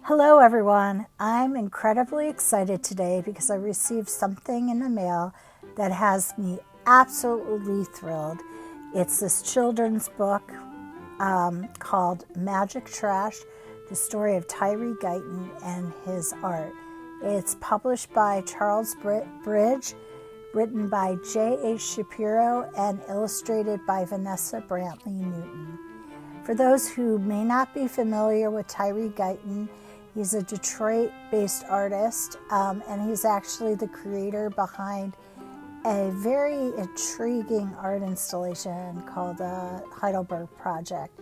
Hello everyone. I'm incredibly excited today because I received something in the mail that has me absolutely thrilled. It's this children's book called Magic Trash, the Story of Tyree Guyton and His Art. It's published by Charles Bridge, written by J.H. Shapiro, and illustrated by Vanessa Brantley Newton. For those who may not be familiar with Tyree Guyton, he's a Detroit-based artist, and he's actually the creator behind a very intriguing art installation called the Heidelberg Project.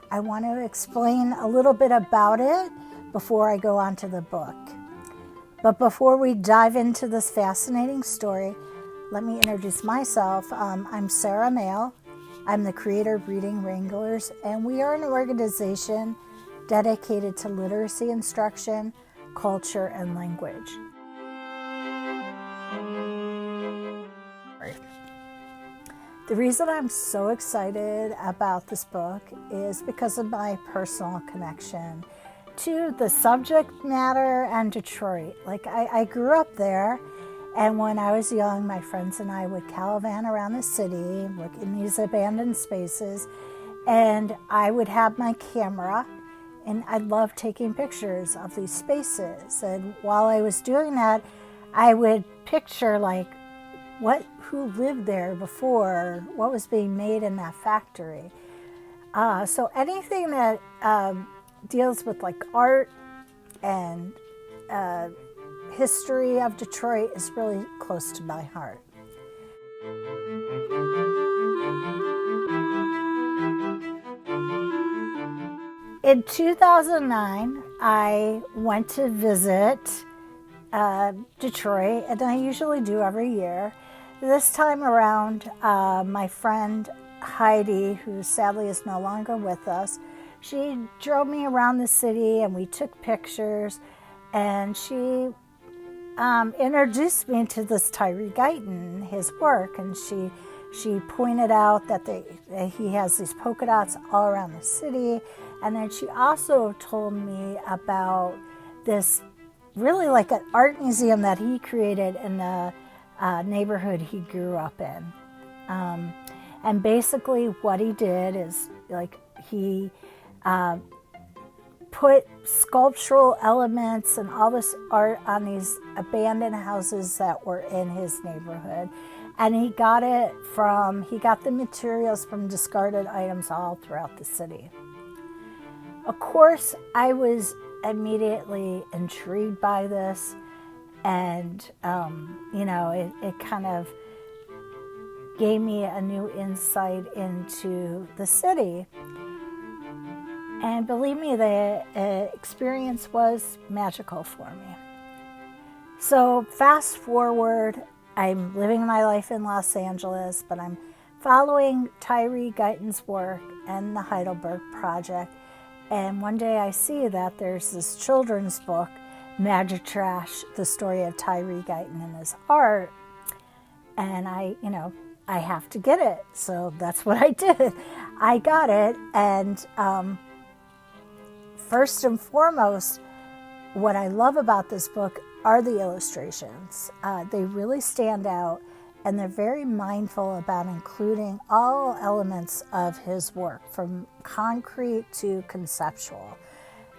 I want to explain a little bit about it before I go on to the book. But before we dive into this fascinating story, let me introduce myself. I'm pavsner-mael. I'm the creator of Reading Wranglers, and we are an organization dedicated to literacy instruction, culture, and language. The reason I'm so excited about this book is because of my personal connection to the subject matter and Detroit. I grew up there, and when I was young, my friends and I would caravan around the city, look in these abandoned spaces, and I would have my camera, and I loved taking pictures of these spaces. And while I was doing that, I would picture who lived there before, what was being made in that factory. So anything that deals with art and history of Detroit is really close to my heart. In 2009, I went to visit Detroit, and I usually do every year. This time around, my friend Heidi, who sadly is no longer with us, she drove me around the city and we took pictures, and she introduced me to this Tyree Guyton, his work, and she pointed out that he has these polka dots all around the city. And then she also told me about this really like an art museum that he created in the neighborhood he grew up in. And basically what he did is he put sculptural elements and all this art on these abandoned houses that were in his neighborhood. And he got the materials from discarded items all throughout the city. Of course, I was immediately intrigued by this, and it kind of gave me a new insight into the city. And believe me, the experience was magical for me. So fast forward, I'm living my life in Los Angeles, but I'm following Tyree Guyton's work and the Heidelberg Project. And one day I see that there's this children's book, Magic Trash, the Story of Tyree Guyton and His Art. And I have to get it. So that's what I did. I got it. And first and foremost, what I love about this book are the illustrations. They really stand out, and they're very mindful about including all elements of his work, from concrete to conceptual.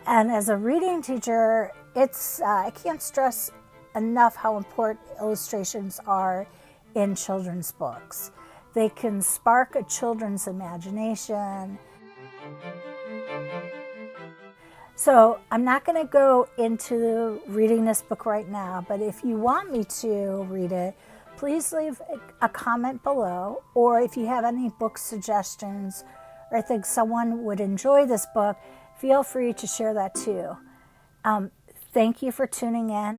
And as a reading teacher, I can't stress enough how important illustrations are in children's books. They can spark a children's imagination. So I'm not going to go into reading this book right now, but if you want me to read it, please leave a comment below, or if you have any book suggestions or think someone would enjoy this book, feel free to share that too. Thank you for tuning in.